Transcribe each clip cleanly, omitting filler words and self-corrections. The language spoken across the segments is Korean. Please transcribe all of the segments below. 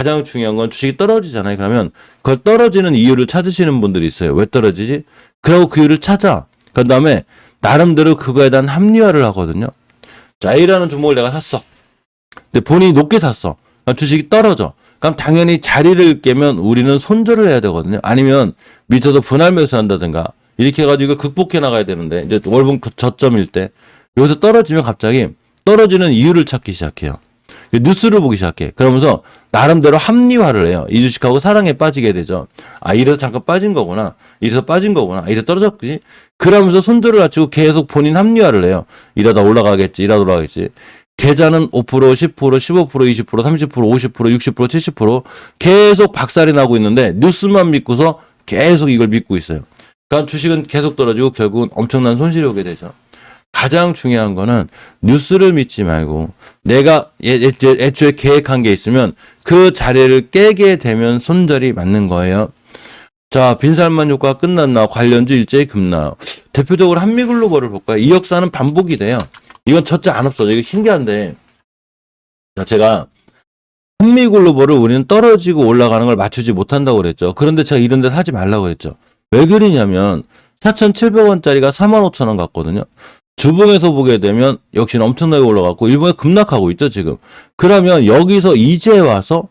가장 중요한 건 주식이 떨어지잖아요. 그러면 그걸 떨어지는 이유를 찾으시는 분들이 있어요. 왜 떨어지지? 그러고 그 이유를 찾아. 그 다음에 나름대로 그거에 대한 합리화를 하거든요. 자, A라는 종목을 내가 샀어. 근데 본인이 높게 샀어. 그럼 주식이 떨어져. 그럼 당연히 자리를 깨면 우리는 손절을 해야 되거든요. 아니면 밑에서 분할 매수한다든가 이렇게 해가지고 이걸 극복해 나가야 되는데 이제 월봉 저점일 때 여기서 떨어지면 갑자기 떨어지는 이유를 찾기 시작해요. 뉴스를 보기 시작해. 그러면서 나름대로 합리화를 해요. 이 주식하고 사랑에 빠지게 되죠. 아, 이래서 잠깐 빠진 거구나. 이래서 빠진 거구나. 이래서 떨어졌지. 그러면서 손절을 갖추고 계속 본인 합리화를 해요. 이러다 올라가겠지. 이러다 올라가겠지. 계좌는 5%, 10%, 15%, 20%, 30%, 50%, 60%, 70% 계속 박살이 나고 있는데 뉴스만 믿고서 계속 이걸 믿고 있어요. 그러니까 주식은 계속 떨어지고 결국은 엄청난 손실이 오게 되죠. 가장 중요한 거는 뉴스를 믿지 말고 내가 애초에 계획한 게 있으면 그 자리를 깨게 되면 손절이 맞는 거예요. 자, 빈살만 효과가 끝났나? 관련주 일제히 급나요. 대표적으로 한미글로벌을 볼까요? 이 역사는 반복이 돼요. 이건 첫째 안 없어져. 이거 신기한데. 자, 제가 한미글로벌을 우리는 떨어지고 올라가는 걸 맞추지 못한다고 그랬죠. 그런데 제가 이런 데 사지 말라고 그랬죠. 왜 그러냐면 4,700원짜리가 45,000원 갔거든요. 주봉에서 보게 되면 역시나 엄청나게 올라갔고 일본에 급락하고 있죠 지금. 그러면 여기서 이제 와서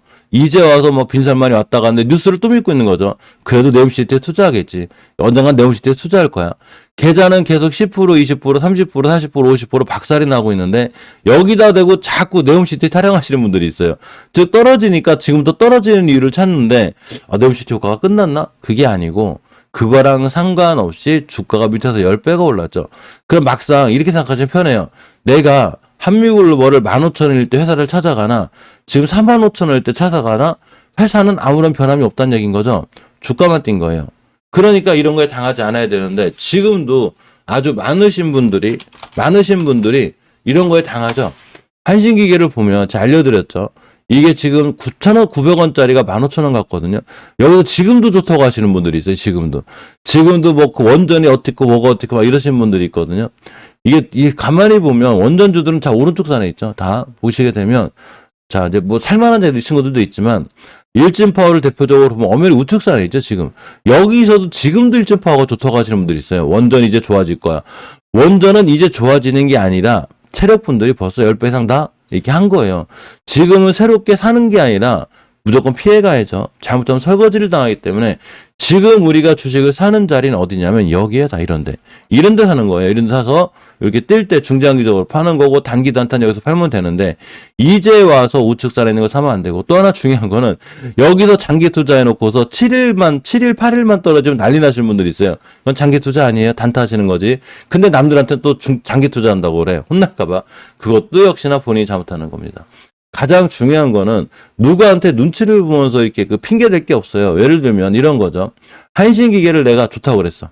뭐 빈살만이 왔다 갔는데 뉴스를 또 믿고 있는 거죠. 그래도 네옴시티에 투자하겠지. 언젠간 네옴시티에 투자할 거야. 계좌는 계속 10%, 20%, 30%, 40%, 50% 박살이 나고 있는데 여기다 대고 자꾸 네옴시티 타령하시는 분들이 있어요. 즉 떨어지니까 지금부터 떨어지는 이유를 찾는데 네옴시티 효과가 끝났나? 그게 아니고 그거랑 상관없이 주가가 밑에서 10배가 올랐죠. 그럼 막상 이렇게 생각하시면 편해요. 내가 한미글로벌을 15,000원일 때 회사를 찾아가나 지금 45,000원일 때 찾아가나 회사는 아무런 변함이 없다는 얘기인 거죠. 주가만 뛴 거예요. 그러니까 이런 거에 당하지 않아야 되는데 지금도 아주 많으신 분들이 이런 거에 당하죠. 한신기계를 보면 제가 알려드렸죠. 이게 지금 9,900원짜리가 15,000원 같거든요. 여기서 지금도 좋다고 하시는 분들이 있어요. 지금도 뭐 그 원전이 어떻고 뭐가 어떻고 막 이러시는 분들이 있거든요. 이게 가만히 보면 원전주들은 다 오른쪽 산에 있죠. 다 보시게 되면 자 이제 뭐 살만한 친구들도 있지만 일진파워를 대표적으로 보면 엄연히 우측 산에 있죠. 지금 여기서도 지금도 일진파워가 좋다고 하시는 분들이 있어요. 원전이 이제 좋아질 거야. 원전은 이제 좋아지는 게 아니라 세력분들이 벌써 10배 이상 다 이렇게 한 거예요. 지금은 새롭게 사는 게 아니라 무조건 피해가야죠. 잘못하면 설거지를 당하기 때문에 지금 우리가 주식을 사는 자리는 어디냐면 여기에 다 이런데 사는 거예요. 이런 데 사서 이렇게 뛸 때 중장기적으로 파는 거고 단기 단탄 여기서 팔면 되는데 이제 와서 우측산에 있는 거 사면 안 되고 또 하나 중요한 거는 여기서 장기 투자해 놓고서 7일, 8일만 떨어지면 난리 나시는 분들이 있어요. 그건 장기 투자 아니에요. 단타 하시는 거지. 근데 남들한테 또 장기 투자한다고 그래. 혼날까봐. 그것도 역시나 본인이 잘못하는 겁니다. 가장 중요한 거는 누구한테 눈치를 보면서 이렇게 그 핑계 댈 게 없어요. 예를 들면 이런 거죠. 한신기계를 내가 좋다고 그랬어.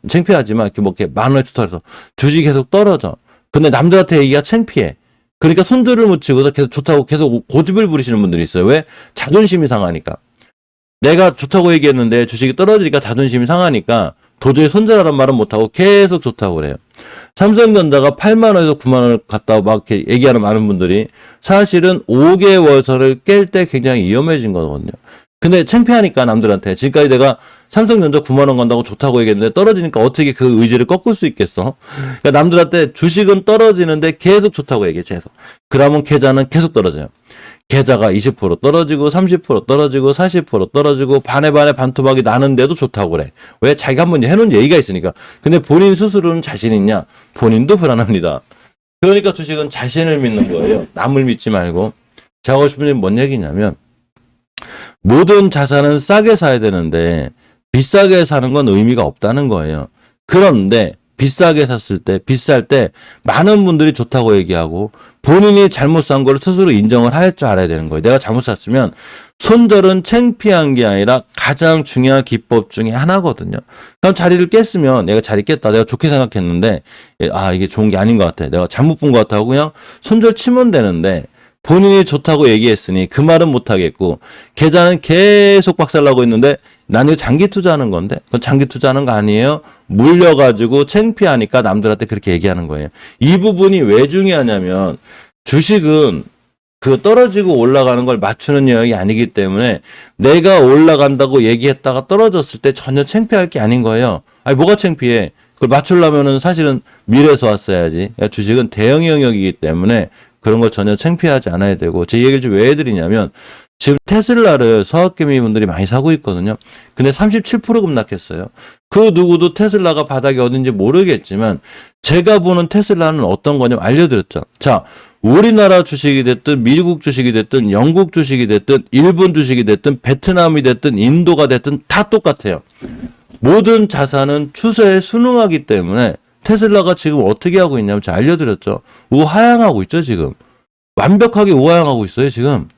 창피하지만 이렇게 뭐 이렇게 10,000원에 투자해서 주식이 계속 떨어져. 근데 남들한테 얘기가 창피해. 그러니까 손들을 못 치고서 계속 좋다고 계속 고집을 부리시는 분들이 있어요. 왜? 자존심이 상하니까. 내가 좋다고 얘기했는데 주식이 떨어지니까 자존심이 상하니까 도저히 손절하란 말은 못하고 계속 좋다고 그래요. 삼성전자가 8만원에서 9만원을 갔다 막 이렇게 얘기하는 많은 분들이 사실은 5개월선을 깰 때 굉장히 위험해진 거거든요. 근데 창피하니까 남들한테 지금까지 내가 삼성전자 9만원 간다고 좋다고 얘기했는데 떨어지니까 어떻게 그 의지를 꺾을 수 있겠어? 그러니까 남들한테 주식은 떨어지는데 계속 좋다고 얘기해, 계속. 그러면 계좌는 계속 떨어져요. 계좌가 20% 떨어지고 30% 떨어지고 40% 떨어지고 반에 반토막이 나는데도 좋다고 그래. 왜? 자기가 한번 해놓은 얘기가 있으니까. 근데 본인 스스로는 자신 있냐? 본인도 불안합니다. 그러니까 주식은 자신을 믿는 거예요. 남을 믿지 말고. 제가 하고 싶은 얘기는 뭔 얘기냐면 모든 자산은 싸게 사야 되는데 비싸게 사는 건 의미가 없다는 거예요. 그런데 비싸게 샀을 때, 비쌀 때 많은 분들이 좋다고 얘기하고 본인이 잘못 산 걸 스스로 인정을 할 줄 알아야 되는 거예요. 내가 잘못 샀으면 손절은 창피한 게 아니라 가장 중요한 기법 중에 하나거든요. 그럼 자리를 깼으면 내가 자리 깼다. 내가 좋게 생각했는데 이게 좋은 게 아닌 것 같아. 내가 잘못 본 것 같아 하고 그냥 손절 치면 되는데 본인이 좋다고 얘기했으니 그 말은 못하겠고 계좌는 계속 박살나고 있는데 나는 이거 장기 투자하는 건데 그건 장기 투자하는 거 아니에요? 물려가지고 창피하니까 남들한테 그렇게 얘기하는 거예요. 이 부분이 왜 중요하냐면 주식은 그 떨어지고 올라가는 걸 맞추는 영역이 아니기 때문에 내가 올라간다고 얘기했다가 떨어졌을 때 전혀 창피할 게 아닌 거예요. 아니 뭐가 창피해? 그걸 맞추려면은 사실은 미래에서 왔어야지. 주식은 대형 영역이기 때문에 그런 걸 전혀 창피하지 않아야 되고, 제 얘기를 좀 왜 해드리냐면 지금 테슬라를 서학개미 분들이 많이 사고 있거든요. 근데 37% 급락했어요. 그 누구도 테슬라가 바닥이 어딘지 모르겠지만 제가 보는 테슬라는 어떤 거냐면 알려드렸죠. 자, 우리나라 주식이 됐든 미국 주식이 됐든 영국 주식이 됐든 일본 주식이 됐든 베트남이 됐든 인도가 됐든 다 똑같아요. 모든 자산은 추세에 순응하기 때문에 테슬라가 지금 어떻게 하고 있냐면 제가 알려드렸죠. 우하향하고 있죠 지금. 완벽하게 우하향하고 있어요 지금.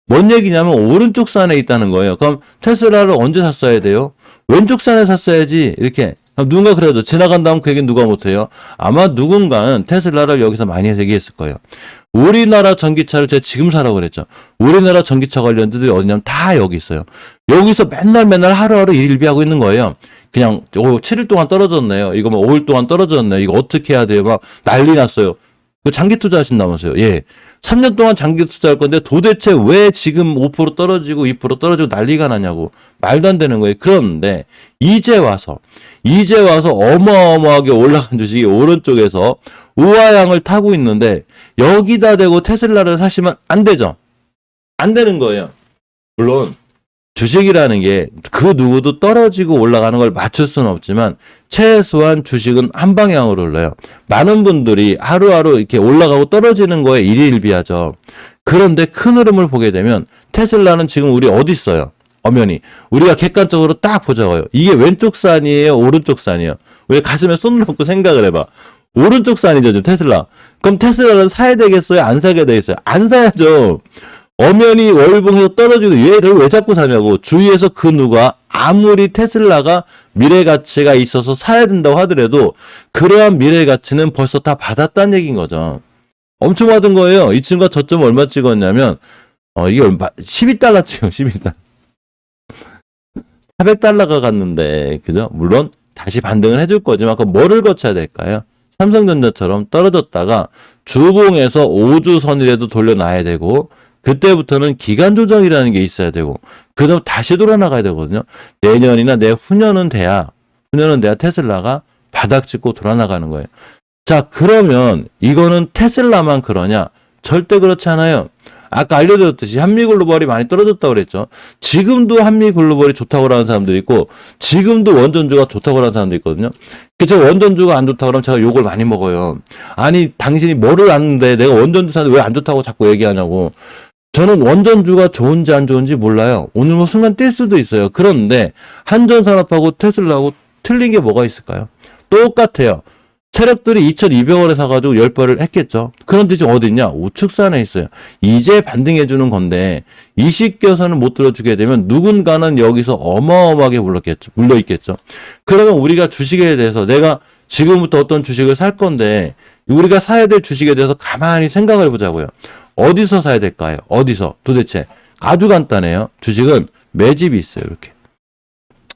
뭔 얘기냐면 오른쪽 산에 있다는 거예요. 그럼 테슬라를 언제 샀어야 돼요? 왼쪽 산에 샀어야지. 이렇게. 누군가 그래도 지나간다면 그 얘기는 누가 못해요? 아마 누군가는 테슬라를 여기서 많이 얘기했을 거예요. 우리나라 전기차를 제가 지금 사라고 그랬죠. 우리나라 전기차 관련들이 어디냐면 다 여기 있어요. 여기서 맨날 하루하루 일비하고 있는 거예요. 그냥 7일 동안 떨어졌네요. 이거 뭐 5일 동안 떨어졌네요. 이거 어떻게 해야 돼요? 막 난리 났어요. 장기 투자하신다면서요. 예. 3년 동안 장기 투자할 건데 도대체 왜 지금 5% 떨어지고 2% 떨어지고 난리가 나냐고. 말도 안 되는 거예요. 그런데 이제 와서 어마어마하게 올라간 주식이 오른쪽에서 우하향을 타고 있는데 여기다 대고 테슬라를 사시면 안 되죠. 안 되는 거예요. 물론 주식이라는 게 그 누구도 떨어지고 올라가는 걸 맞출 수는 없지만 최소한 주식은 한 방향으로 올라요. 많은 분들이 하루하루 이렇게 올라가고 떨어지는 거에 일희일비하죠. 그런데 큰 흐름을 보게 되면 테슬라는 지금 우리 어디 있어요? 엄연히 우리가 객관적으로 딱 보자고요. 이게 왼쪽 산이에요, 오른쪽 산이에요. 우리 가슴에 손을 얹고 생각을 해봐. 오른쪽 산이죠, 지금 테슬라. 그럼 테슬라는 사야 되겠어요? 안 사게 되겠어요? 안 사야죠. 엄연히 월봉에서 떨어지고 얘를 왜 자꾸 사냐고. 주위에서 그 누가 아무리 테슬라가 미래 가치가 있어서 사야 된다고 하더라도 그러한 미래 가치는 벌써 다 받았다는 얘기인 거죠. 엄청 받은 거예요. 이 친구가 저점 얼마 찍었냐면 이게 얼마 12달러 찍어. 12달러. 400달러가 갔는데 그죠? 물론 다시 반등을 해줄 거지만 그럼 뭐를 거쳐야 될까요? 삼성전자처럼 떨어졌다가 주봉에서 5주 선이라도 돌려놔야 되고 그때부터는 기간 조정이라는 게 있어야 되고 그다음 다시 돌아나가야 되거든요. 내년이나 내후년은 돼야 테슬라가 바닥 찍고 돌아나가는 거예요. 자, 그러면 이거는 테슬라만 그러냐? 절대 그렇지 않아요. 아까 알려드렸듯이 한미글로벌이 많이 떨어졌다고 그랬죠. 지금도 한미글로벌이 좋다고 하는 사람들이 있고 지금도 원전주가 좋다고 하는 사람도 있거든요. 제가 원전주가 안 좋다고 그러면 제가 욕을 많이 먹어요. 아니 당신이 뭐를 아는데 내가 원전주 사는데 왜 안 좋다고 자꾸 얘기하냐고. 저는 원전주가 좋은지 안 좋은지 몰라요. 오늘 뭐 순간 뛸 수도 있어요. 그런데 한전산업하고 테슬라하고 틀린 게 뭐가 있을까요? 똑같아요. 세력들이 2,200원에 사가지고 10배를 했겠죠. 그런데 지금 어디 있냐? 우측산에 있어요. 이제 반등해주는 건데 이 시기여서는 못 들어주게 되면 누군가는 여기서 어마어마하게 물려있겠죠. 그러면 우리가 주식에 대해서 내가 지금부터 어떤 주식을 살 건데 우리가 사야 될 주식에 대해서 가만히 생각을 해보자고요. 어디서 사야 될까요? 어디서? 도대체 아주 간단해요. 주식은 매집이 있어요. 이렇게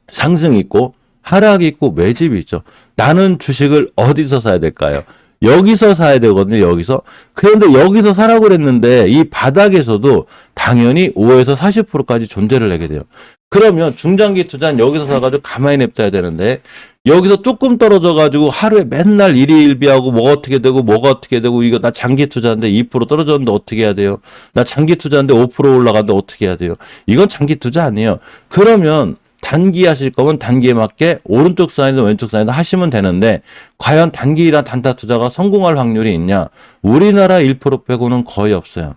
상승이 있고 하락이 있고 매집이 있죠. 나는 주식을 어디서 사야 될까요? 여기서 사야 되거든요. 여기서. 그런데 여기서 사라고 그랬는데 이 바닥에서도 당연히 5에서 40%까지 존재를 하게 돼요. 그러면 중장기 투자는 여기서 사가지고 가만히 냅둬야 되는데 여기서 조금 떨어져가지고 하루에 맨날 일희일비하고 뭐가 어떻게 되고 이거 나 장기 투자인데 2% 떨어졌는데 어떻게 해야 돼요? 나 장기 투자인데 5% 올라갔는데 어떻게 해야 돼요? 이건 장기 투자 아니에요. 그러면 단기 하실 거면 단기에 맞게 오른쪽 사이드 왼쪽 사이드 하시면 되는데 과연 단기랑 단타 투자가 성공할 확률이 있냐? 우리나라 1% 빼고는 거의 없어요.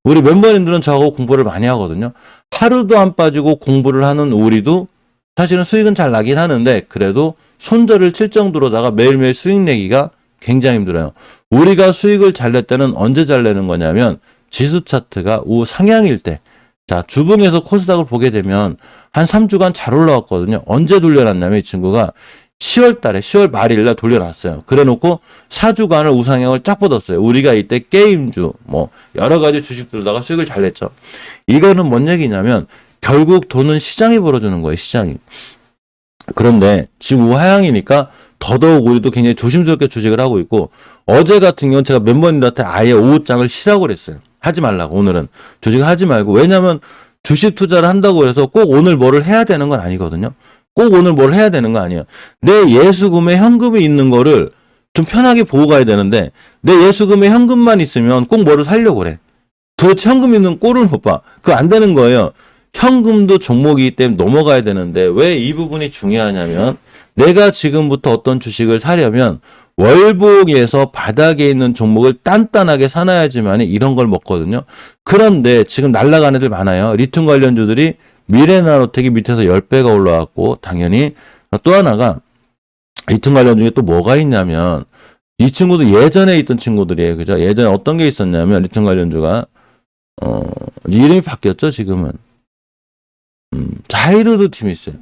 우리 멤버님들은 저하고 공부를 많이 하거든요. 하루도 안 빠지고 공부를 하는 우리도 사실은 수익은 잘 나긴 하는데 그래도 손절을 칠 정도로다가 매일매일 수익 내기가 굉장히 힘들어요. 우리가 수익을 잘 낼 때는 언제 잘 내는 거냐면 지수 차트가 우상향일 때. 자, 주봉에서 코스닥을 보게 되면 한 3주간 잘 올라왔거든요. 언제 돌려놨냐면 이 친구가 10월 달에 10월 말일날 돌려놨어요. 그래 놓고 4주간을 우상향을 쫙 뻗었어요. 우리가 이때 게임주 뭐 여러 가지 주식들다가 수익을 잘 냈죠. 이거는 뭔 얘기냐면 결국 돈은 시장이 벌어주는 거예요. 시장이. 그런데 지금 우하향이니까 더더욱 우리도 굉장히 조심스럽게 주식을 하고 있고 어제 같은 경우는 제가 멤버님들한테 아예 오후장을 쉬라고 그랬어요. 하지 말라고. 오늘은 주식 하지 말고. 왜냐면 주식 투자를 한다고 해서 꼭 오늘 뭐를 해야 되는 건 아니거든요. 꼭 오늘 뭘 해야 되는 거 아니에요. 내 예수금에 현금이 있는 거를 좀 편하게 보고 가야 되는데 내 예수금에 현금만 있으면 꼭 뭐를 사려고 그래. 도대체 현금 있는 꼴을 못 봐. 그거 안 되는 거예요. 현금도 종목이기 때문에 넘어가야 되는데 왜 이 부분이 중요하냐면 내가 지금부터 어떤 주식을 사려면 월봉에서 바닥에 있는 종목을 단단하게 사놔야지만 이런 걸 먹거든요. 그런데 지금 날아간 애들 많아요. 리튬 관련주들이 미래나노텍이 밑에서 10배가 올라왔고 당연히 또 하나가 리튬 관련 중에 또 뭐가 있냐면 이 친구도 예전에 있던 친구들이에요. 그죠? 예전에 어떤 게 있었냐면 리튬 관련주가 이름이 바뀌었죠. 지금은 하이루드 팀이 있어요.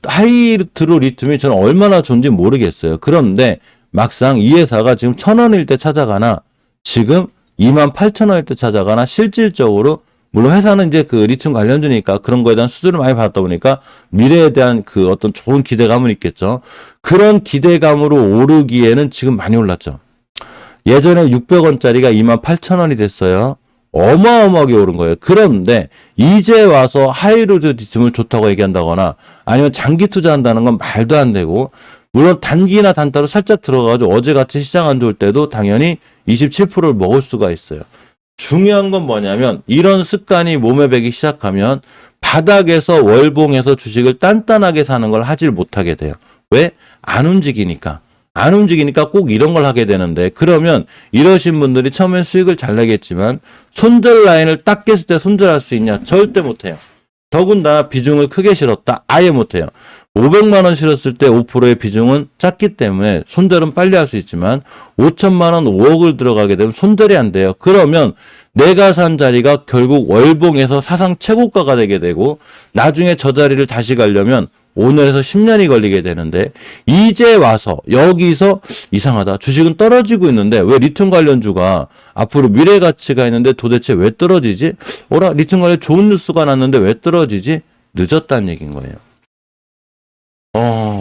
하이루드로 리튬이 저는 얼마나 좋은지 모르겠어요. 그런데 막상 이 회사가 지금 1,000원일 때 찾아가나 지금 28,000원일 때 찾아가나 실질적으로 물론 회사는 이제 그 리튬 관련주니까 그런 거에 대한 수주를 많이 받았다 보니까 미래에 대한 그 어떤 좋은 기대감은 있겠죠. 그런 기대감으로 오르기에는 지금 많이 올랐죠. 예전에 600원짜리가 28,000원이 됐어요. 어마어마하게 오른 거예요. 그런데 이제 와서 하이루드 리튬을 좋다고 얘기한다거나 아니면 장기 투자한다는 건 말도 안 되고 물론 단기나 단타로 살짝 들어가가지고 어제같이 시장 안 좋을 때도 당연히 27%를 먹을 수가 있어요. 중요한 건 뭐냐면 이런 습관이 몸에 배기 시작하면 바닥에서 월봉에서 주식을 단단하게 사는 걸 하질 못하게 돼요. 왜? 안 움직이니까. 안 움직이니까 꼭 이런 걸 하게 되는데 그러면 이러신 분들이 처음엔 수익을 잘 내겠지만 손절 라인을 딱 깼을 때 손절할 수 있냐? 절대 못해요. 더군다나 비중을 크게 실었다? 아예 못해요. 500만 원 실었을 때 5%의 비중은 작기 때문에 손절은 빨리 할 수 있지만 5천만 원, 5억을 들어가게 되면 손절이 안 돼요. 그러면 내가 산 자리가 결국 월봉에서 사상 최고가가 되게 되고 나중에 저 자리를 다시 가려면 5년에서 10년이 걸리게 되는데 이제 와서 여기서 이상하다. 주식은 떨어지고 있는데 왜 리튬 관련주가 앞으로 미래 가치가 있는데 도대체 왜 떨어지지? 리튬 관련 좋은 뉴스가 났는데 왜 떨어지지? 늦었다는 얘기인 거예요.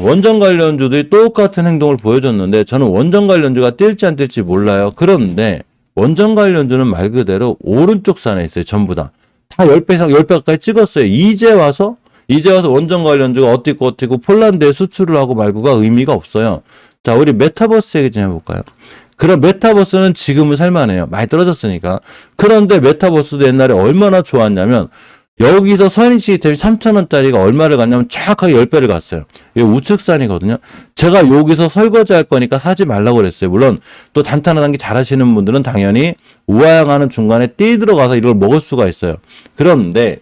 원전 관련주들이 똑같은 행동을 보여줬는데 저는 원전 관련주가 뛸지 안 뛸지 몰라요. 그런데 원전 관련주는 말 그대로 오른쪽 산에 있어요. 전부 다. 다 10배 이상 10배 가까이 찍었어요. 이제 와서 원전 관련주가 어떻고 폴란드에 수출을 하고 말고가 의미가 없어요. 자, 우리 메타버스 얘기 좀 해볼까요? 그럼 메타버스는 지금은 살만해요. 많이 떨어졌으니까. 그런데 메타버스도 옛날에 얼마나 좋았냐면 여기서 선인 시스템이 3,000원짜리가 얼마를 갔냐면 정확하게 10배를 갔어요. 이게 우측산이거든요. 제가 여기서 설거지 할 거니까 사지 말라고 그랬어요. 물론 또 단타나 단기 잘하시는 분들은 당연히 우하향하는 중간에 뛰 들어가서 이걸 먹을 수가 있어요. 그런데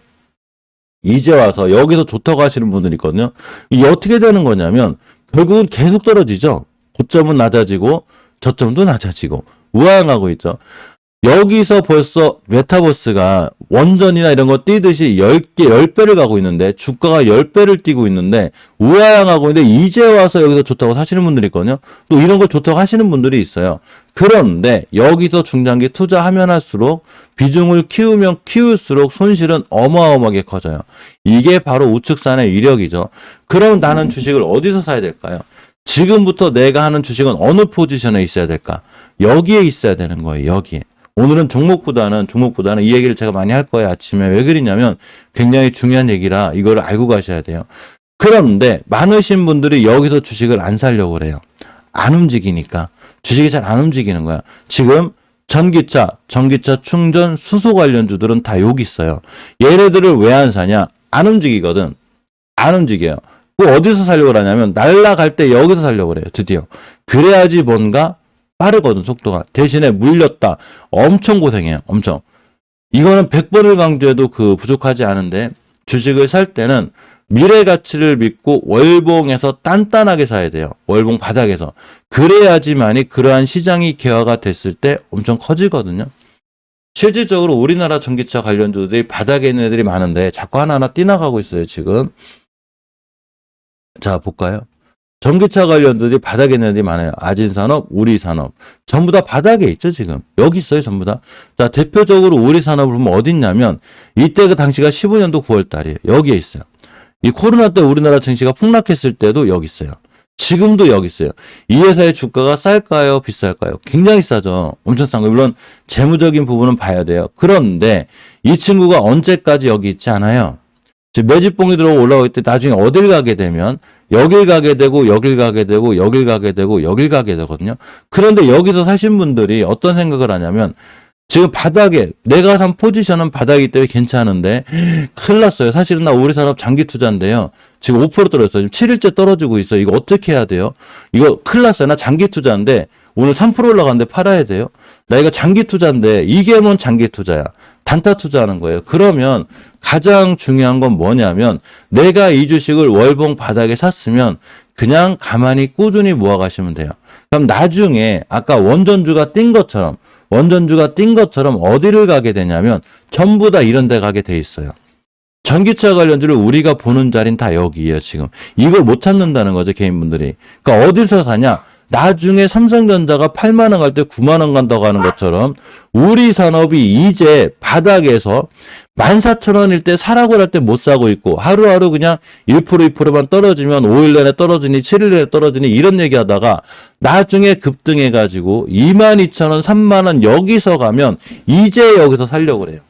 이제 와서 여기서 좋다고 하시는 분들이 있거든요. 이게 어떻게 되는 거냐면 결국은 계속 떨어지죠. 고점은 낮아지고 저점도 낮아지고 우하향하고 있죠. 여기서 벌써 메타버스가 원전이나 이런 거 뛰듯이 10배를 가고 있는데 주가가 10배를 뛰고 있는데 우하향하고 있는데 이제 와서 여기서 좋다고 사시는 분들이 있거든요. 또 이런 걸 좋다고 하시는 분들이 있어요. 그런데 여기서 중장기 투자하면 할수록 비중을 키우면 키울수록 손실은 어마어마하게 커져요. 이게 바로 우측산의 위력이죠. 그럼 나는 주식을 어디서 사야 될까요? 지금부터 내가 하는 주식은 어느 포지션에 있어야 될까? 여기에 있어야 되는 거예요. 여기에. 오늘은 종목보다는 이 얘기를 제가 많이 할 거예요. 아침에. 왜 그러냐면 굉장히 중요한 얘기라 이거를 알고 가셔야 돼요. 그런데 많으신 분들이 여기서 주식을 안 사려고 그래요. 안 움직이니까. 주식이 잘 안 움직이는 거야. 지금 전기차 충전, 수소 관련주들은 다 여기 있어요. 얘네들을 왜 안 사냐? 안 움직이거든. 안 움직여요. 어디서 사려고 하냐면 날아갈 때 여기서 사려고 그래요. 드디어. 그래야지 뭔가 빠르거든, 속도가. 대신에 물렸다. 엄청 고생해요. 엄청. 이거는 100번을 강조해도 부족하지 않은데 주식을 살 때는 미래 가치를 믿고 월봉에서 단단하게 사야 돼요. 월봉 바닥에서. 그래야지만이 그러한 시장이 개화가 됐을 때 엄청 커지거든요. 실질적으로 우리나라 전기차 관련주들이 바닥에 있는 애들이 많은데 자꾸 하나하나 뛰나가고 있어요, 지금. 자, 볼까요? 전기차 관련들이 바닥에 있는 애들이 많아요. 아진산업, 우리산업. 전부 다 바닥에 있죠, 지금. 여기 있어요, 전부 다. 자, 대표적으로 우리산업을 보면 어디 있냐면, 이때 그 당시가 15년도 9월 달이에요. 여기에 있어요. 이 코로나 때 우리나라 증시가 폭락했을 때도 여기 있어요. 지금도 여기 있어요. 이 회사의 주가가 쌀까요? 비쌀까요? 굉장히 싸죠. 엄청 싼 거. 물론 재무적인 부분은 봐야 돼요. 그런데 이 친구가 언제까지 여기 있지 않아요. 매집봉이 들어오고 올라올 때 나중에 어딜 가게 되면 여길 가게 되고 여길 가게 되고 여길 가게 되고 여길 가게 되거든요. 그런데 여기서 사신 분들이 어떤 생각을 하냐면 지금 바닥에 내가 산 포지션은 바닥이기 때문에 괜찮은데 큰일 났어요. 사실은 나 우리산업 장기 투자인데요. 지금 5% 떨어졌어요. 지금 7일째 떨어지고 있어요. 이거 어떻게 해야 돼요? 이거 큰일 났어요. 나 장기 투자인데 오늘 3% 올라갔는데 팔아야 돼요. 나 이거 장기 투자인데 이게 뭔 장기 투자야. 단타 투자하는 거예요. 그러면 가장 중요한 건 뭐냐면 내가 이 주식을 월봉 바닥에 샀으면 그냥 가만히 꾸준히 모아가시면 돼요. 그럼 나중에 아까 원전주가 뛴 것처럼 어디를 가게 되냐면 전부 다 이런 데 가게 돼 있어요. 전기차 관련주를 우리가 보는 자리는 다 여기예요, 지금. 이걸 못 찾는다는 거죠, 개인분들이. 그러니까 어디서 사냐? 나중에 삼성전자가 8만 원 갈 때 9만 원 간다고 하는 것처럼 우리 산업이 이제 바닥에서 14,000원일 때 사라고 할 때 못 사고 있고 하루하루 그냥 1% 2%만 떨어지면 5일 내내 떨어지니 7일 내내 떨어지니 이런 얘기하다가 나중에 급등해가지고 22,000원 3만 원 여기서 가면 이제 여기서 살려고 그래요.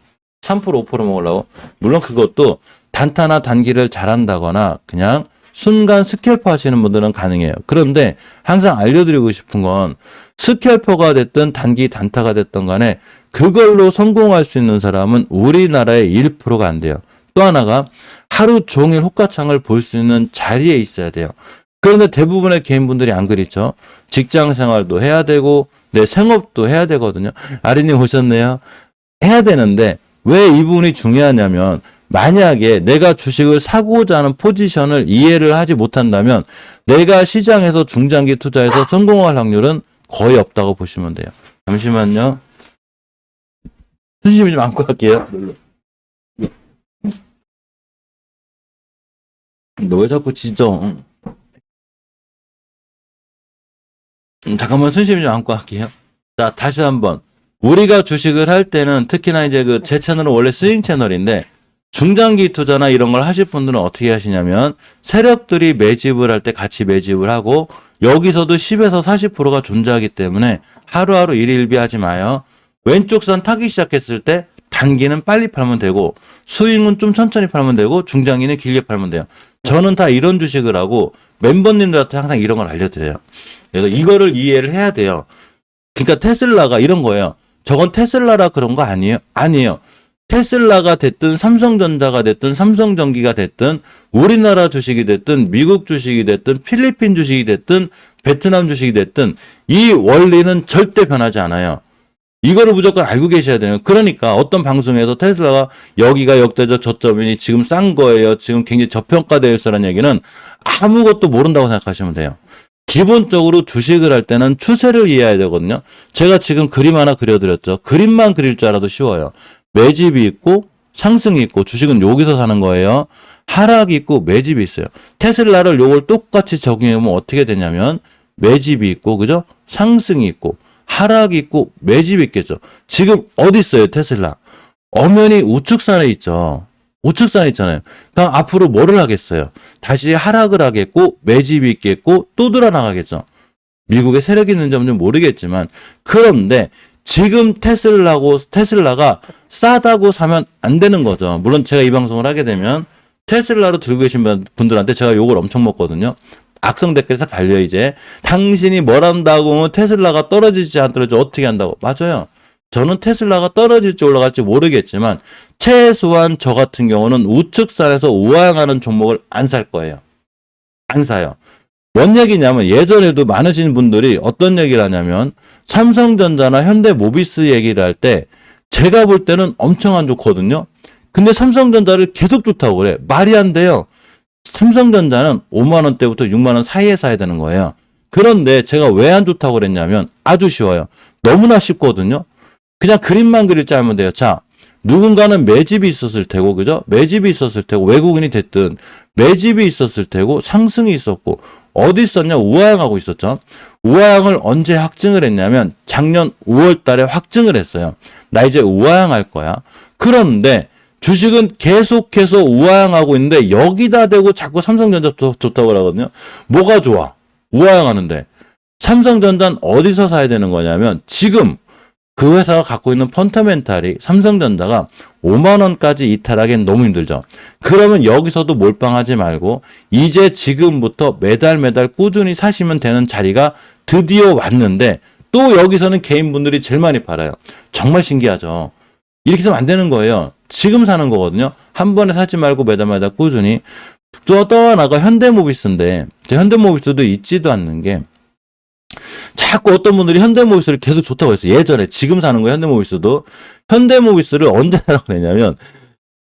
3% 5% 먹으려고. 물론 그것도 단타나 단기를 잘한다거나 그냥 순간 스캘퍼 하시는 분들은 가능해요. 그런데 항상 알려드리고 싶은 건 스캘퍼가 됐든 단기 단타가 됐든 간에 그걸로 성공할 수 있는 사람은 우리나라의 1%가 안 돼요. 또 하나가 하루 종일 호가창을 볼 수 있는 자리에 있어야 돼요. 그런데 대부분의 개인분들이 안 그렇죠. 직장 생활도 해야 되고 내 생업도 해야 되거든요. 아리님 오셨네요. 해야 되는데 왜 이 부분이 중요하냐면 만약에 내가 주식을 사고자 하는 포지션을 이해를 하지 못한다면 내가 시장에서 중장기 투자에서 성공할 확률은 거의 없다고 보시면 돼요. 잠시만요. 수심이 좀 안고 갈게요. 너 왜 자꾸 짖어? 잠깐만 수심이 좀 안고 갈게요. 자, 다시 한번. 우리가 주식을 할 때는 특히나 이제 제 채널은 원래 스윙 채널인데 중장기 투자나 이런 걸 하실 분들은 어떻게 하시냐면 세력들이 매집을 할 때 같이 매집을 하고 여기서도 10에서 40%가 존재하기 때문에 하루하루 일일비하지 마요. 왼쪽 선 타기 시작했을 때 단기는 빨리 팔면 되고 스윙은 좀 천천히 팔면 되고 중장기는 길게 팔면 돼요. 저는 다 이런 주식을 하고 멤버님들한테 항상 이런 걸 알려드려요. 그래서 이거를 이해를 해야 돼요. 그러니까 테슬라가 이런 거예요. 저건 테슬라라 그런 거 아니에요? 아니에요. 테슬라가 됐든 삼성전자가 됐든 삼성전기가 됐든 우리나라 주식이 됐든 미국 주식이 됐든 필리핀 주식이 됐든 베트남 주식이 됐든 이 원리는 절대 변하지 않아요. 이거를 무조건 알고 계셔야 돼요. 그러니까 어떤 방송에서 테슬라가 여기가 역대적 저점이니 지금 싼 거예요. 지금 굉장히 저평가되어 있어라는 얘기는 아무것도 모른다고 생각하시면 돼요. 기본적으로 주식을 할 때는 추세를 이해해야 되거든요. 제가 지금 그림 하나 그려드렸죠. 그림만 그릴 줄 알아도 쉬워요. 매집이 있고 상승이 있고 주식은 여기서 사는 거예요. 하락이 있고 매집이 있어요. 테슬라를 요걸 똑같이 적용해보면 어떻게 되냐면 매집이 있고 그죠? 상승이 있고 하락이 있고 매집이 있겠죠. 지금 어디 있어요 테슬라? 엄연히 우측산에 있죠. 우측산에 있잖아요. 그럼 앞으로 뭐를 하겠어요? 다시 하락을 하겠고 매집이 있겠고 또 들어나가겠죠. 미국에 세력이 있는 점은 모르겠지만 그런데 지금 테슬라가 싸다고 사면 안 되는 거죠. 물론 제가 이 방송을 하게 되면 테슬라로 들고 계신 분들한테 제가 욕을 엄청 먹거든요. 악성 댓글이 싹 달려 이제. 당신이 뭘 한다고 테슬라가 떨어지지 안 떨어지지 어떻게 한다고. 맞아요. 저는 테슬라가 떨어질지 올라갈지 모르겠지만 최소한 저 같은 경우는 우측산에서 우하향하는 종목을 안 살 거예요. 안 사요. 뭔 얘기냐면 예전에도 많으신 분들이 어떤 얘기를 하냐면 삼성전자나 현대모비스 얘기를 할 때 제가 볼 때는 엄청 안 좋거든요. 근데 삼성전자를 계속 좋다고 그래. 말이 안 돼요. 삼성전자는 5만 원대부터 6만 원 사이에 사야 되는 거예요. 그런데 제가 왜 안 좋다고 그랬냐면 아주 쉬워요. 너무나 쉽거든요. 그냥 그림만 그릴 줄 알면 돼요. 자, 누군가는 매집이 있었을 테고, 그죠? 매집이 있었을 테고, 외국인이 됐든, 매집이 있었을 테고, 상승이 있었고, 어디 있었냐? 우하향하고 있었죠. 우하향을 언제 확증을 했냐면, 작년 5월 달에 확증을 했어요. 나 이제 우하향할 거야. 그런데, 주식은 계속해서 우하향하고 있는데, 여기다 대고 자꾸 삼성전자 좋다고 하거든요. 뭐가 좋아? 우아향하는데 삼성전자는 어디서 사야 되는 거냐면 지금 그 회사가 갖고 있는 펀더멘탈이 삼성전자가 5만 원까지 이탈하기엔 너무 힘들죠. 그러면 여기서도 몰빵하지 말고 이제 지금부터 매달 꾸준히 사시면 되는 자리가 드디어 왔는데 또 여기서는 개인분들이 제일 많이 팔아요. 정말 신기하죠. 이렇게 하면 안 되는 거예요. 지금 사는 거거든요. 한 번에 사지 말고 매달 꾸준히. 또 하나가 현대모비스인데 현대모비스도 있지도 않는 게 자꾸 어떤 분들이 현대모비스를 계속 좋다고 했어요. 예전에 지금 사는 거 현대모비스도 현대모비스를 언제 사라고 그랬냐면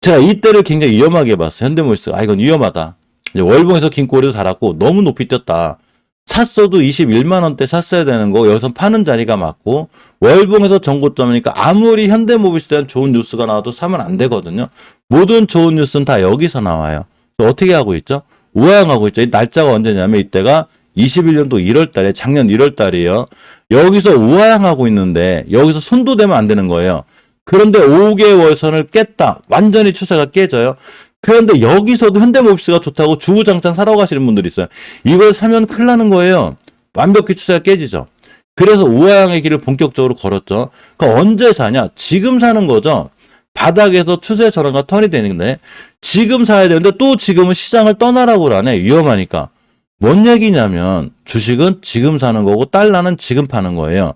제가 이때를 굉장히 위험하게 봤어요. 현대모비스. 이건 위험하다. 이제 월봉에서 긴 꼬리도 달았고 너무 높이 뛰었다. 샀어도 21만 원대 샀어야 되는 거 여기서 파는 자리가 맞고 월봉에서 전고점이니까 아무리 현대모비스에 대한 좋은 뉴스가 나와도 사면 안 되거든요. 모든 좋은 뉴스는 다 여기서 나와요. 어떻게 하고 있죠? 우아향하고 있죠. 이 날짜가 언제냐면 이때가 21년도 1월 달에 작년 1월 달이에요. 여기서 우아향하고 있는데 여기서 손도 대면 안 되는 거예요. 그런데 5개월 선을 깼다. 완전히 추세가 깨져요. 그런데 여기서도 현대모비스가 좋다고 주구장창 사러 가시는 분들이 있어요. 이걸 사면 큰일 나는 거예요. 완벽히 추세가 깨지죠. 그래서 우아향의 길을 본격적으로 걸었죠. 그러니까 언제 사냐? 지금 사는 거죠. 바닥에서 추세 전환과 턴이 되는데 지금 사야 되는데 또 지금은 시장을 떠나라고 그러네. 위험하니까. 뭔 얘기냐면 주식은 지금 사는 거고 달러는 지금 파는 거예요.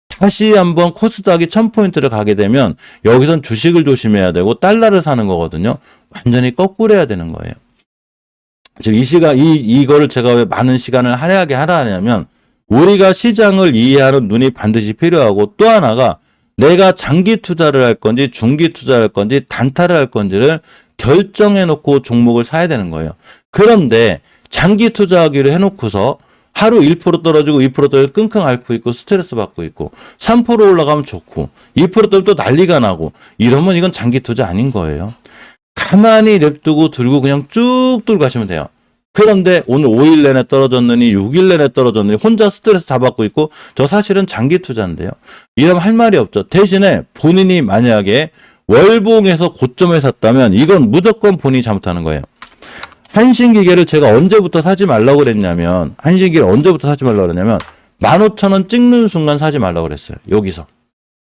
다시 한번 코스닥이 1000포인트를 가게 되면 여기선 주식을 조심해야 되고 달러를 사는 거거든요. 완전히 거꾸로 해야 되는 거예요. 지금 이거를 제가 왜 많은 시간을 할애하게 하라 하냐면 우리가 시장을 이해하는 눈이 반드시 필요하고 또 하나가 내가 장기 투자를 할 건지 중기 투자를 할 건지 단타를 할 건지를 결정해 놓고 종목을 사야 되는 거예요. 그런데 장기 투자하기로 해놓고서 하루 1% 떨어지고 2% 떨어지고 끙끙 앓고 있고 스트레스 받고 있고 3% 올라가면 좋고 2% 떨어지면 또 난리가 나고 이러면 이건 장기 투자 아닌 거예요. 가만히 냅두고 들고 그냥 쭉 들고 가시면 돼요. 그런데 오늘 5일 내내 떨어졌느니 6일 내내 떨어졌느니 혼자 스트레스 다 받고 있고 저 사실은 장기 투자인데요. 이러면 할 말이 없죠. 대신에 본인이 만약에 월봉에서 고점에 샀다면 이건 무조건 본인이 잘못하는 거예요. 한신기계를 제가 언제부터 사지 말라고 그랬냐면 15,000원 찍는 순간 사지 말라고 그랬어요. 여기서.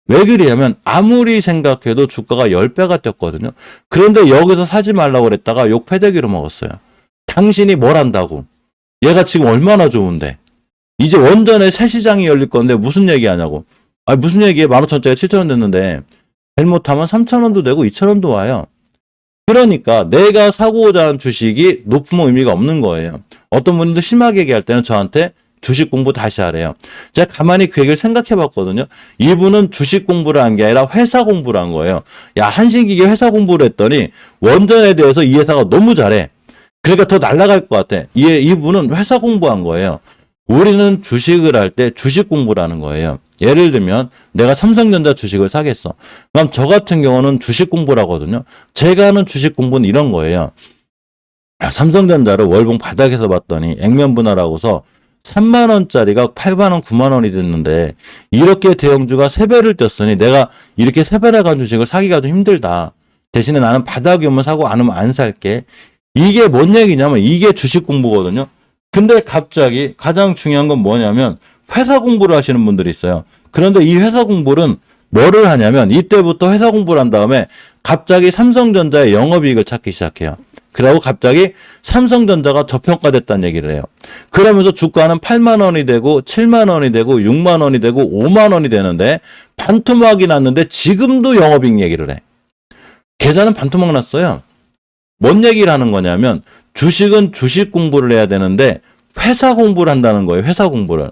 왜 그러냐면 아무리 생각해도 주가가 10배가 뛰었거든요. 그런데 여기서 사지 말라고 그랬다가 욕 패대기로 먹었어요. 당신이 뭘 한다고. 얘가 지금 얼마나 좋은데. 이제 원전에 새 시장이 열릴 건데 무슨 얘기하냐고. 무슨 얘기해. 15,000원짜리 7,000원 됐는데 잘못하면 3,000원도 되고 2,000원도 와요. 그러니까 내가 사고자 하는 주식이 높으면 의미가 없는 거예요. 어떤 분들도 심하게 얘기할 때는 저한테 주식 공부 다시 하래요. 제가 가만히 그 얘기를 생각해 봤거든요. 이분은 주식 공부를 한 게 아니라 회사 공부를 한 거예요. 야, 한신기계 회사 공부를 했더니 원전에 대해서 이 회사가 너무 잘해. 그러니까 더 날아갈 것 같아. 이분은 회사 공부한 거예요. 우리는 주식을 할 때 주식 공부를 하는 거예요. 예를 들면 내가 삼성전자 주식을 사겠어. 그럼 저 같은 경우는 주식 공부를 하거든요. 제가 하는 주식 공부는 이런 거예요. 삼성전자를 월봉 바닥에서 봤더니 액면 분할하고서 3만 원짜리가 8만 원, 9만 원이 됐는데 이렇게 대형주가 3배를 뛰었으니 내가 이렇게 3배를 간 주식을 사기가 좀 힘들다. 대신에 나는 바닥이 오면 사고 안 오면 안 살게. 이게 뭔 얘기냐면 이게 주식 공부거든요. 근데 갑자기 가장 중요한 건 뭐냐면 회사 공부를 하시는 분들이 있어요. 그런데 이 회사 공부는 뭐를 하냐면 이때부터 회사 공부를 한 다음에 갑자기 삼성전자의 영업이익을 찾기 시작해요. 그리고 갑자기 삼성전자가 저평가됐다는 얘기를 해요. 그러면서 주가는 8만 원이 되고 7만 원이 되고 6만 원이 되고 5만 원이 되는데 반토막이 났는데 지금도 영업이익 얘기를 해. 계좌는 반토막 났어요. 뭔 얘기를 하는 거냐면 주식은 주식 공부를 해야 되는데 회사 공부를 한다는 거예요. 회사 공부를.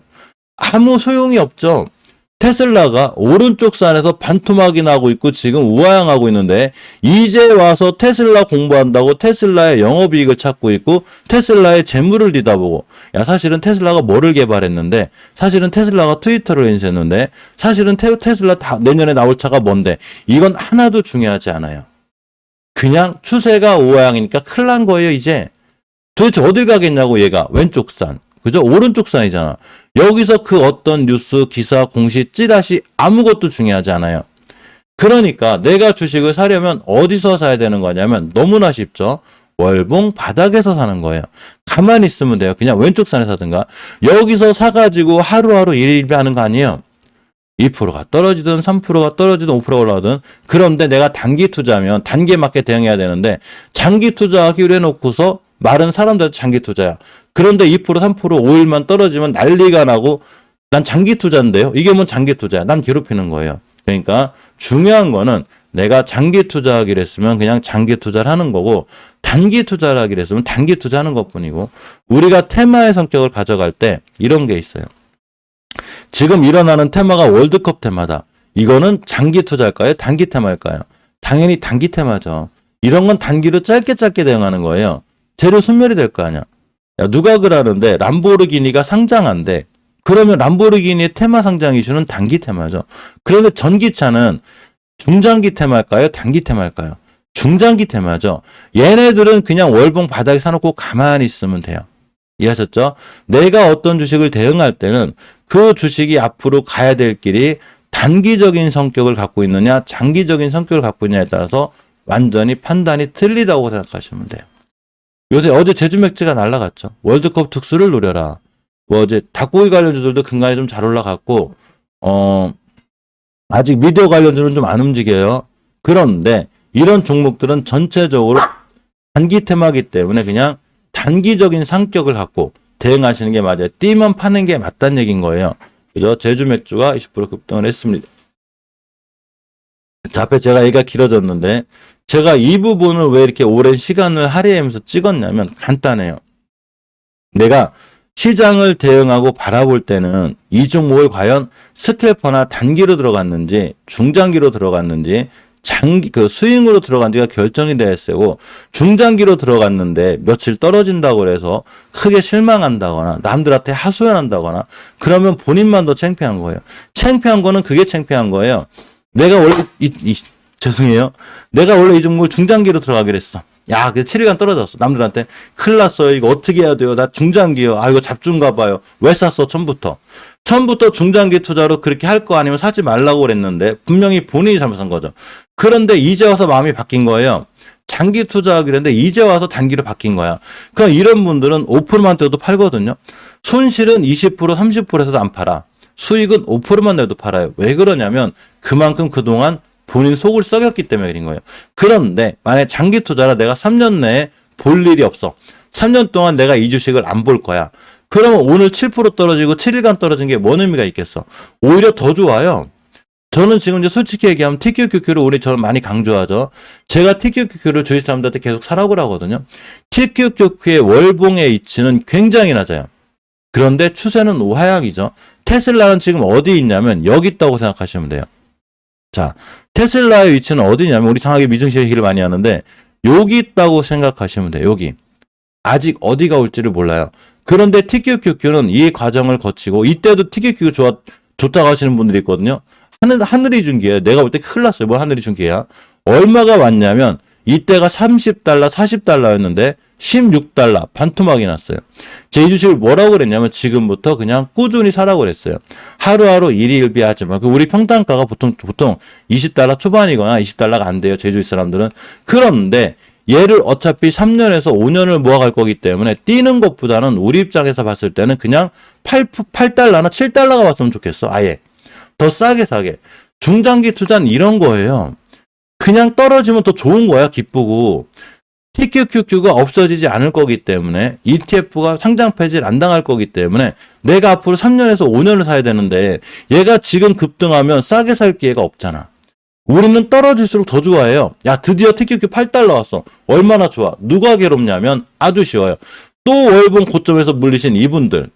아무 소용이 없죠. 테슬라가 오른쪽 산에서 반토막이 나고 있고 지금 우아향하고 있는데 이제 와서 테슬라 공부한다고 테슬라의 영업이익을 찾고 있고 테슬라의 재물을 뒤다보고 야 사실은 테슬라가 뭐를 개발했는데 사실은 테슬라가 트위터를 인수했는데 사실은 테슬라 내년에 나올 차가 뭔데 이건 하나도 중요하지 않아요. 그냥 추세가 우아향이니까 큰일 난 거예요 이제. 도대체 어딜 가겠냐고 얘가 왼쪽 산. 그죠? 오른쪽 산이잖아. 여기서 그 어떤 뉴스, 기사, 공시, 찌라시 아무것도 중요하지 않아요. 그러니까 내가 주식을 사려면 어디서 사야 되는 거냐면 너무나 쉽죠. 월봉 바닥에서 사는 거예요. 가만히 있으면 돼요. 그냥 왼쪽 산에 사든가. 여기서 사가지고 하루하루 일일비하는 거 아니에요. 2%가 떨어지든 3%가 떨어지든 5%가 올라가든. 그런데 내가 단기 투자면 단기에 맞게 대응해야 되는데 장기 투자하기로 해놓고서 말은 사람들한테 장기 투자야. 그런데 2%, 3%, 5일만 떨어지면 난리가 나고 난 장기 투자인데요. 이게 뭔 장기 투자야. 난 괴롭히는 거예요. 그러니까 중요한 거는 내가 장기 투자하기로 했으면 그냥 장기 투자를 하는 거고 단기 투자를 하기로 했으면 단기 투자하는 것뿐이고 우리가 테마의 성격을 가져갈 때 이런 게 있어요. 지금 일어나는 테마가 월드컵 테마다. 이거는 장기 투자일까요? 단기 테마일까요? 당연히 단기 테마죠. 이런 건 단기로 짧게 대응하는 거예요. 재료 소멸이 될 거 아니야. 야, 누가 그러는데 람보르기니가 상장한대. 그러면 람보르기니의 테마 상장 이슈는 단기 테마죠. 그런데 전기차는 중장기 테마일까요? 단기 테마일까요? 중장기 테마죠. 얘네들은 그냥 월봉 바닥에 사놓고 가만히 있으면 돼요. 이해하셨죠? 내가 어떤 주식을 대응할 때는 그 주식이 앞으로 가야 될 길이 단기적인 성격을 갖고 있느냐, 장기적인 성격을 갖고 있느냐에 따라서 완전히 판단이 틀리다고 생각하시면 돼요. 요새 어제 제주 맥주가 날라갔죠. 월드컵 특수를 노려라. 뭐 어제 닭고기 관련주들도 근간에 좀 잘 올라갔고, 아직 미디어 관련주는 좀 안 움직여요. 그런데 이런 종목들은 전체적으로 단기 테마이기 때문에 그냥 단기적인 성격을 갖고 대응하시는 게 맞아요. 뛰면 파는 게 맞다는 얘기인 거예요. 그죠? 제주 맥주가 20% 급등을 했습니다. 자, 앞에 제가 얘기가 길어졌는데 제가 이 부분을 왜 이렇게 오랜 시간을 할애하면서 찍었냐면 간단해요. 내가 시장을 대응하고 바라볼 때는 이 종목을 과연 스캘퍼나 단기로 들어갔는지 중장기로 들어갔는지 장기 스윙으로 들어간지가 결정이 돼야 했고 중장기로 들어갔는데 며칠 떨어진다고 해서 크게 실망한다거나 남들한테 하소연한다거나 그러면 본인만 더 창피한 거예요. 창피한 거는 그게 창피한 거예요. 내가 원래 죄송해요. 내가 원래 이 종목을 중장기로 들어가기로 했어. 야, 그 7일간 떨어졌어. 남들한테 큰일 났어요. 이거 어떻게 해야 돼요? 나 중장기요. 아, 이거 잡준가 봐요. 왜 샀어? 처음부터 중장기 투자로 그렇게 할 거 아니면 사지 말라고 그랬는데 분명히 본인이 잘못한 거죠. 그런데 이제 와서 마음이 바뀐 거예요. 장기 투자하기로 했는데 이제 와서 단기로 바뀐 거야. 그럼 이런 분들은 5%만 떼도 팔거든요. 손실은 20%, 30%에서도 안 팔아. 수익은 5%만 내도 팔아요. 왜 그러냐면 그만큼 그동안 본인 속을 썩였기 때문에 그런 거예요. 그런데 만약에 장기 투자라 내가 3년 내에 볼 일이 없어. 3년 동안 내가 이 주식을 안 볼 거야. 그러면 오늘 7% 떨어지고 7일간 떨어진 게 뭔 의미가 있겠어? 오히려 더 좋아요. 저는 지금 이제 솔직히 얘기하면 TQQQ를 저는 많이 강조하죠. 제가 TQQQ를 주위 사람들한테 계속 사라고 하거든요. TQQQ의 월봉의 위치는 굉장히 낮아요. 그런데 추세는 우하향이죠. 테슬라는 지금 어디 있냐면 여기 있다고 생각하시면 돼요. 자, 테슬라의 위치는 어디냐면 우리 상하게 미증시 얘기를 많이 하는데 여기 있다고 생각하시면 돼요. 여기. 아직 어디가 올지를 몰라요. 그런데 TQQQ는 이 과정을 거치고 이때도 TQQQ 좋다고 하시는 분들이 있거든요. 하늘이 준 기회야. 내가 볼 때 큰일 났어요. 뭐 하늘이 준 기회야. 얼마가 왔냐면 이때가 30달러, 40달러였는데 16달러 반토막이 났어요. 제 이 주식을 뭐라고 그랬냐면 지금부터 그냥 꾸준히 사라고 그랬어요. 하루하루 일희일비하지 마. 우리 평단가가 보통 20달러 초반이거나 20달러가 안 돼요. 제주의 사람들은. 그런데 얘를 어차피 3년에서 5년을 모아갈 거기 때문에 뛰는 것보다는 우리 입장에서 봤을 때는 그냥 8달러나 7달러가 왔으면 좋겠어. 아예. 더 싸게 사게. 중장기 투자는 이런 거예요. 그냥 떨어지면 더 좋은 거야. 기쁘고. TQQQ가 없어지지 않을 거기 때문에 ETF가 상장 폐지를 안 당할 거기 때문에 내가 앞으로 3년에서 5년을 사야 되는데 얘가 지금 급등하면 싸게 살 기회가 없잖아. 우리는 떨어질수록 더 좋아해요. 야, 드디어 TQQ 8달러 왔어. 얼마나 좋아. 누가 괴롭냐면 아주 쉬워요. 또 월봉 고점에서 물리신 이분들.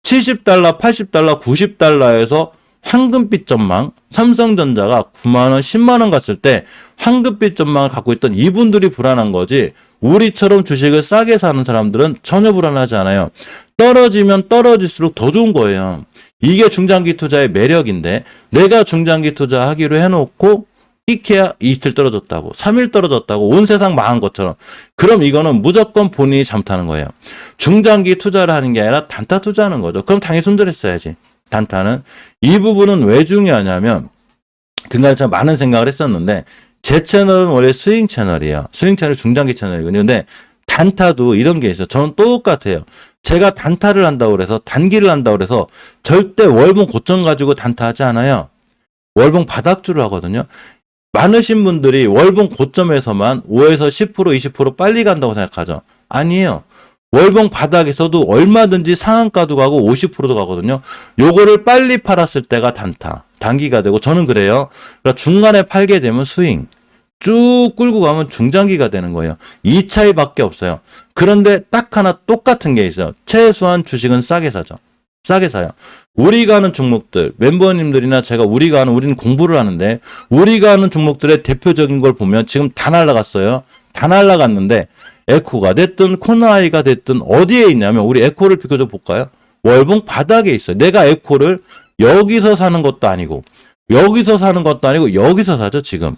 70달러, 80달러, 90달러에서 황금빛 전망, 삼성전자가 9만원, 10만원 갔을 때 황금빛 전망을 갖고 있던 이분들이 불안한 거지 우리처럼 주식을 싸게 사는 사람들은 전혀 불안하지 않아요. 떨어지면 떨어질수록 더 좋은 거예요. 이게 중장기 투자의 매력인데 내가 중장기 투자하기로 해놓고 이케아 이틀 떨어졌다고 3일 떨어졌다고 온 세상 망한 것처럼 그럼 이거는 무조건 본인이 잘못하는 거예요. 중장기 투자를 하는 게 아니라 단타 투자하는 거죠. 그럼 당연히 손절했어야지. 단타는 이 부분은 왜 중요하냐면 그날 제가 많은 생각을 했었는데 제 채널은 원래 스윙 채널이에요. 스윙 채널 중장기 채널이거든요. 근데 단타도 이런 게 있어요. 저는 똑같아요. 제가 단타를 한다고 그래서 단기를 한다고 그래서 절대 월봉 고점 가지고 단타하지 않아요. 월봉 바닥주를 하거든요. 많으신 분들이 월봉 고점에서만 5에서 10% 20% 빨리 간다고 생각하죠. 아니에요. 월봉 바닥에서도 얼마든지 상한가도 가고 50%도 가거든요. 요거를 빨리 팔았을 때가 단타, 단기가 되고 저는 그래요. 그러니까 중간에 팔게 되면 스윙. 쭉 끌고 가면 중장기가 되는 거예요. 이 차이밖에 없어요. 그런데 딱 하나 똑같은 게 있어요. 최소한 주식은 싸게 사죠. 싸게 사요. 우리가 하는 종목들, 멤버님들이나 제가 우리는 공부를 하는데 우리가 하는 종목들의 대표적인 걸 보면 지금 다 날라갔어요. 다 날라갔는데 에코가 됐든 코나이가 됐든 어디에 있냐면 우리 에코를 비교적 볼까요? 월봉 바닥에 있어요. 내가 에코를 여기서 사는 것도 아니고 여기서 사는 것도 아니고 여기서 사죠 지금.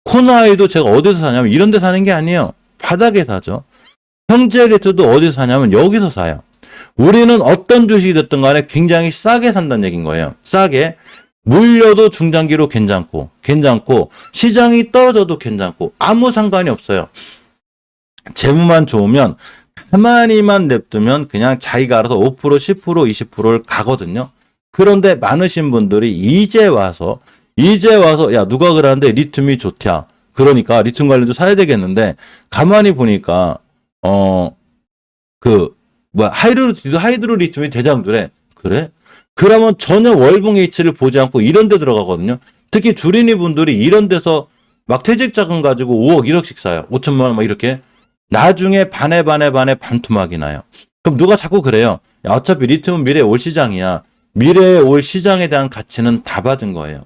코나이도 제가 어디서 사냐면 이런 데 사는 게 아니에요. 바닥에 사죠. 형제리트도 어디서 사냐면 여기서 사요. 우리는 어떤 주식이 됐든 간에 굉장히 싸게 산다는 얘기인 거예요. 싸게. 물려도 중장기로 괜찮고 시장이 떨어져도 괜찮고 아무 상관이 없어요. 재무만 좋으면 가만히만 냅두면 그냥 자기가 알아서 5%, 10%, 20%를 가거든요. 그런데 많으신 분들이 이제 와서 야 누가 그러는데 리튬이 좋냐. 그러니까 리튬 관련주 사야 되겠는데 가만히 보니까 하이드로 리튬이 대장주래. 그래? 그러면 전혀 월봉 H를 보지 않고 이런 데 들어가거든요. 특히 주린이 분들이 이런 데서 막 퇴직 자금 가지고 5억 1억씩 사요. 5천만 원 막 이렇게. 나중에 반에 반토막이 나요. 그럼 누가 자꾸 그래요. 야, 어차피 리튬은 미래에 올 시장이야. 미래에 올 시장에 대한 가치는 다 받은 거예요.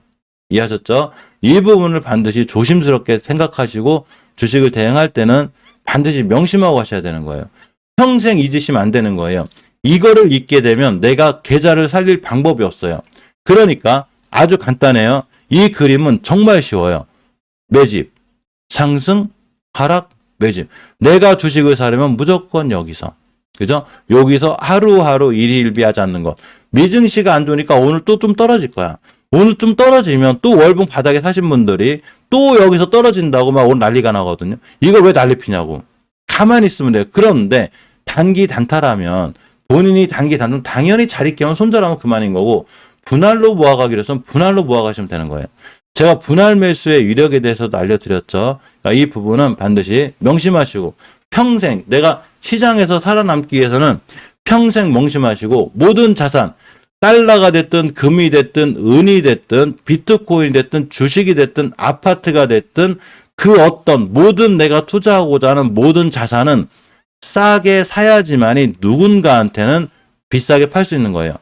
이해하셨죠? 이 부분을 반드시 조심스럽게 생각하시고 주식을 대응할 때는 반드시 명심하고 하셔야 되는 거예요. 평생 잊으시면 안 되는 거예요. 이거를 잊게 되면 내가 계좌를 살릴 방법이 없어요. 그러니까 아주 간단해요. 이 그림은 정말 쉬워요. 매집, 상승, 하락, 매집. 내가 주식을 사려면 무조건 여기서. 그죠? 여기서 하루하루 일희일비하지 않는 것. 미증시가 안 좋으니까 오늘 또 좀 떨어질 거야. 오늘 좀 떨어지면 또 월봉 바닥에 사신 분들이 또 여기서 떨어진다고 막 오늘 난리가 나거든요. 이걸 왜 난리 피냐고. 가만히 있으면 돼요. 그런데 단기 단타라면 본인이 단기 단타 당연히 자리 깨면 손절하면 그만인 거고 분할로 모아가기로 해서 분할로 모아가시면 되는 거예요. 제가 분할 매수의 위력에 대해서도 알려드렸죠. 그러니까 이 부분은 반드시 명심하시고 평생 내가 시장에서 살아남기 위해서는 평생 명심하시고 모든 자산 달러가 됐든 금이 됐든 은이 됐든 비트코인이 됐든 주식이 됐든 아파트가 됐든 그 어떤 모든 내가 투자하고자 하는 모든 자산은 싸게 사야지만이 누군가한테는 비싸게 팔 수 있는 거예요.